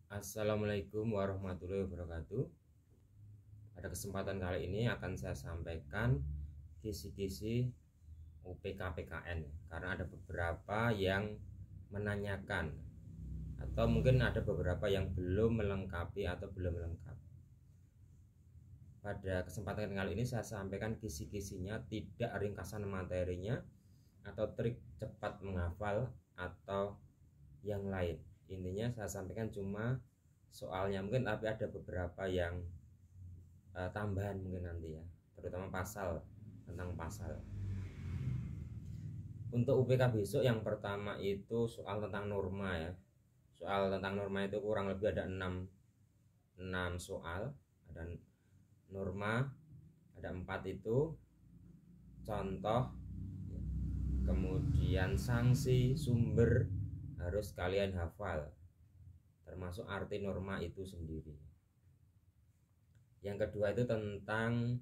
Assalamualaikum warahmatullahi wabarakatuh. Pada kesempatan kali ini akan saya sampaikan kisi-kisi UPK PKN, karena ada beberapa yang menanyakan atau mungkin ada beberapa yang belum melengkapi atau belum lengkap. Pada kesempatan kali ini saya sampaikan kisi-kisinya, tidak ringkasan materinya atau trik cepat menghafal atau yang lain. Intinya saya sampaikan cuma soalnya mungkin, tapi ada beberapa yang tambahan mungkin nanti ya, terutama pasal, tentang pasal. Untuk UPK besok yang pertama itu soal tentang norma ya. Soal tentang norma itu kurang lebih ada 6 soal. Ada norma, ada 4 itu contoh, kemudian sanksi, sumber harus kalian hafal, termasuk arti norma itu sendiri. Yang kedua itu tentang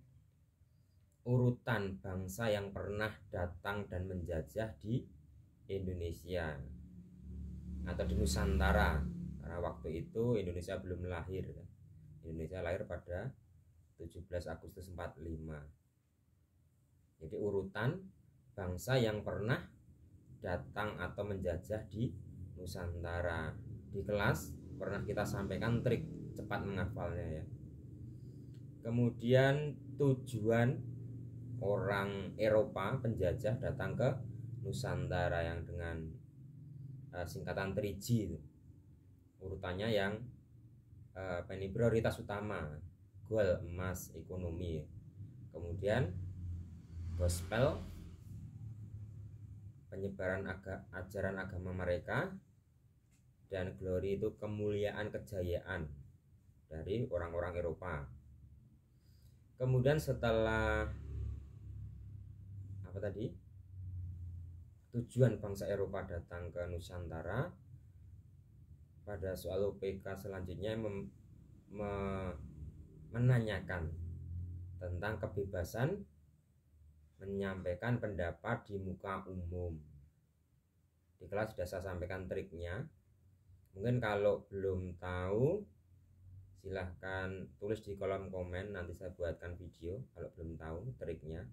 urutan bangsa yang pernah datang dan menjajah di Indonesia atau di Nusantara, karena waktu itu Indonesia belum lahir. Indonesia lahir pada 17 Agustus 45. Jadi urutan bangsa yang pernah datang atau menjajah di Nusantara. Di kelas pernah kita sampaikan trik cepat menghafalnya ya. Kemudian tujuan orang Eropa penjajah datang ke Nusantara yang dengan singkatan 3G itu. Urutannya yang ini prioritas utama, goal, emas, ekonomi. Kemudian gospel, penyebaran ajaran agama mereka, dan glory itu kemuliaan, kejayaan dari orang-orang Eropa. Kemudian setelah apa tadi, tujuan bangsa Eropa datang ke Nusantara, pada soal UPK selanjutnya menanyakan tentang kebebasan menyampaikan pendapat di muka umum. Di kelas sudah saya sampaikan triknya. Mungkin kalau belum tahu silahkan tulis di kolom komen, nanti saya buatkan video kalau belum tahu triknya.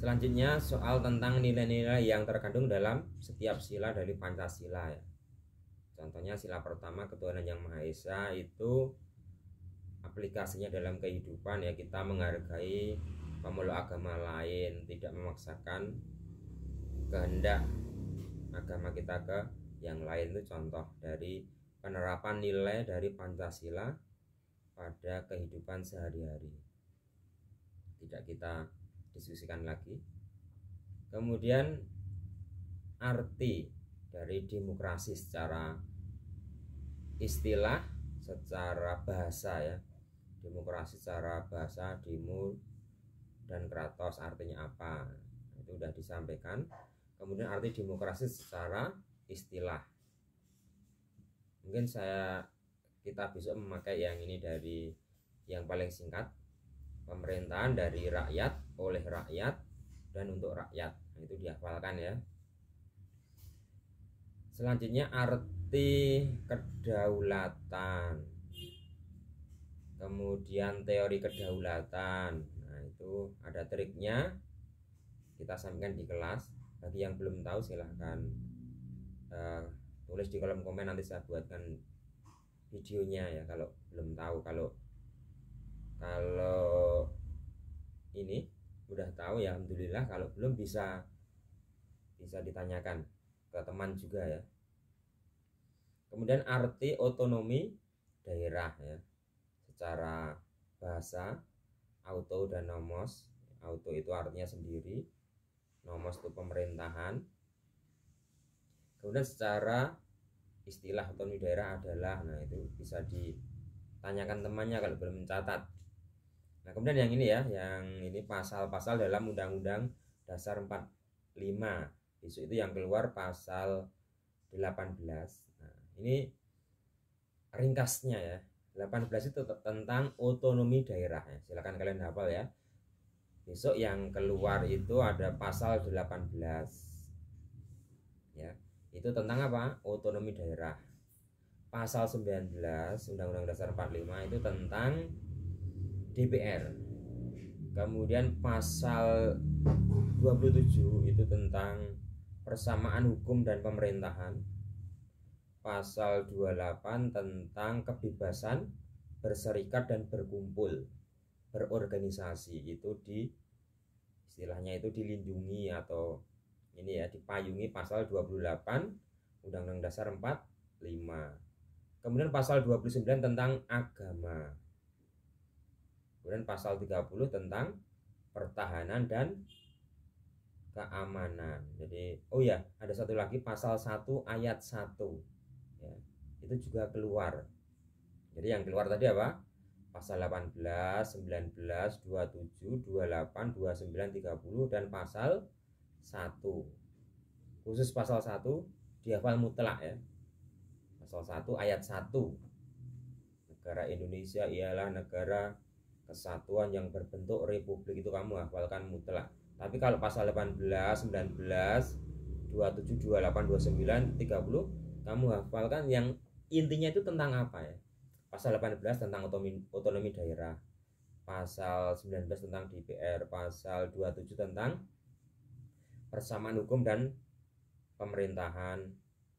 Selanjutnya soal tentang nilai-nilai yang terkandung dalam setiap sila dari Pancasila ya. Contohnya sila pertama, ketuhanan yang Maha Esa, itu aplikasinya dalam kehidupan ya, kita menghargai pemeluk agama lain, tidak memaksakan kehendak agama kita ke yang lain. Itu contoh dari penerapan nilai dari Pancasila pada kehidupan sehari-hari, tidak kita diskusikan lagi. Kemudian arti dari demokrasi secara istilah, secara bahasa ya. Demokrasi secara bahasa, demo dan kratos artinya apa, itu sudah disampaikan. Kemudian arti demokrasi secara istilah, mungkin kita besok memakai yang ini dari yang paling singkat, pemerintahan dari rakyat, oleh rakyat, dan untuk rakyat. Nah, itu dihafalkan ya. Selanjutnya arti kedaulatan, kemudian teori kedaulatan. Nah, itu ada triknya, kita sampaikan di kelas. Bagi yang belum tahu silahkan tulis di kolom komen, nanti saya buatkan videonya ya kalau belum tahu. Kalau ini udah tahu ya alhamdulillah, kalau belum bisa ditanyakan ke teman juga ya. Kemudian arti otonomi daerah ya, secara bahasa, auto dan nomos. Auto itu artinya sendiri, nomos itu pemerintahan. Kemudian secara istilah otonomi daerah adalah, nah itu bisa ditanyakan temannya kalau belum mencatat. Nah, kemudian yang ini ya, yang ini pasal-pasal dalam Undang-Undang Dasar 45. Besok itu yang keluar pasal 18. Nah, ini ringkasnya ya. 18 itu tentang otonomi daerah ya. Silakan kalian hafal ya. Besok yang keluar itu ada pasal 18 ya. Itu tentang apa? Otonomi daerah. pasal 19 Undang-Undang Dasar 45 itu tentang DPR. Kemudian pasal 27 itu tentang persamaan hukum dan pemerintahan. Pasal 28 tentang kebebasan berserikat dan berkumpul, berorganisasi. Itu istilahnya itu dilindungi atau ini ya, dipayungi pasal 28 Undang-Undang Dasar 45. Kemudian pasal 29 tentang agama. Kemudian pasal 30 tentang pertahanan dan keamanan. Jadi ada satu lagi pasal 1 ayat 1 ya, itu juga keluar. Jadi yang keluar tadi apa? Pasal 18, 19, 27, 28, 29, 30 dan pasal 1. Khusus pasal 1 dihafal mutlak ya. Pasal 1 ayat 1. Negara Indonesia ialah negara kesatuan yang berbentuk republik, itu kamu hafalkan mutlak. Tapi kalau pasal 18, 19, 27, 28, 29, 30 kamu hafalkan yang intinya itu tentang apa ya. Pasal 18 tentang otonomi daerah, pasal 19 tentang DPR, pasal 27 tentang persamaan hukum dan pemerintahan,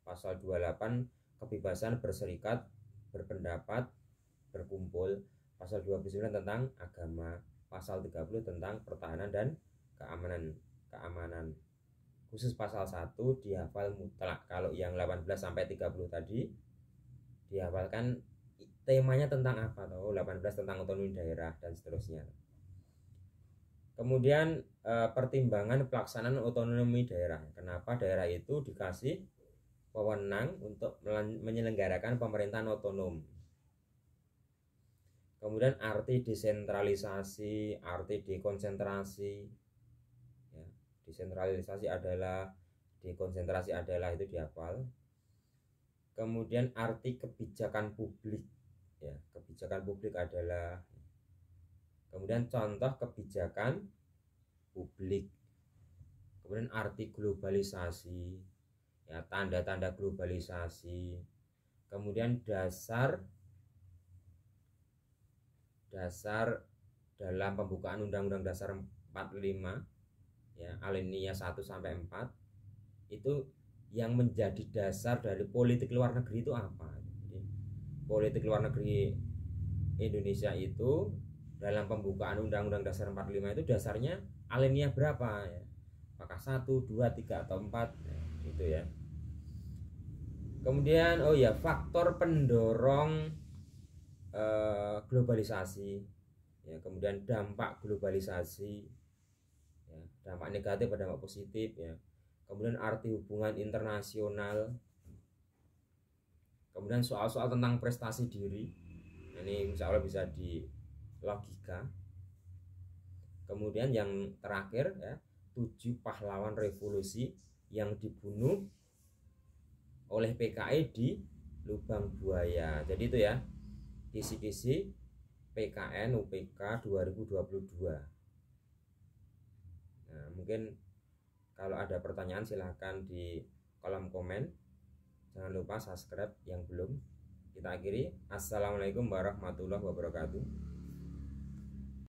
pasal 28 kebebasan berserikat, berpendapat, berkumpul, pasal 29 tentang agama, pasal 30 tentang pertahanan dan keamanan. Khusus pasal 1 dihafal mutlak. Kalau yang 18 sampai 30 tadi dihafalkan temanya tentang apa, 18 tentang otonomi daerah dan seterusnya. Kemudian pertimbangan pelaksanaan otonomi daerah. Kenapa daerah itu dikasih wewenang untuk menyelenggarakan pemerintahan otonom. Kemudian arti desentralisasi, arti dekonsentrasi ya, desentralisasi adalah, dekonsentrasi adalah, itu dihafal. Kemudian arti kebijakan publik ya, kebijakan publik adalah, kemudian contoh kebijakan publik. Kemudian arti globalisasi ya, tanda-tanda globalisasi. Kemudian dasar dalam pembukaan Undang-Undang Dasar 45 ya, alinea 1 sampai 4 itu yang menjadi dasar dari politik luar negeri itu apa. Jadi, politik luar negeri Indonesia itu dalam pembukaan Undang-Undang Dasar 45 itu dasarnya alinea berapa ya? Apakah 1, 2, 3 atau 4 ya, gitu ya. Kemudian faktor pendorong globalisasi ya, kemudian dampak globalisasi ya, dampak negatif pada dampak positif ya. Kemudian arti hubungan internasional. Kemudian soal-soal tentang prestasi diri. Ini insya Allah bisa di logika. Kemudian yang terakhir ya, 7 pahlawan revolusi yang dibunuh oleh PKI di Lubang Buaya. Jadi itu ya, kisi-kisi PKN UPK 2022. Nah, mungkin kalau ada pertanyaan silahkan di kolom komen. Jangan lupa subscribe yang belum. Kita akhiri. Assalamualaikum warahmatullahi wabarakatuh.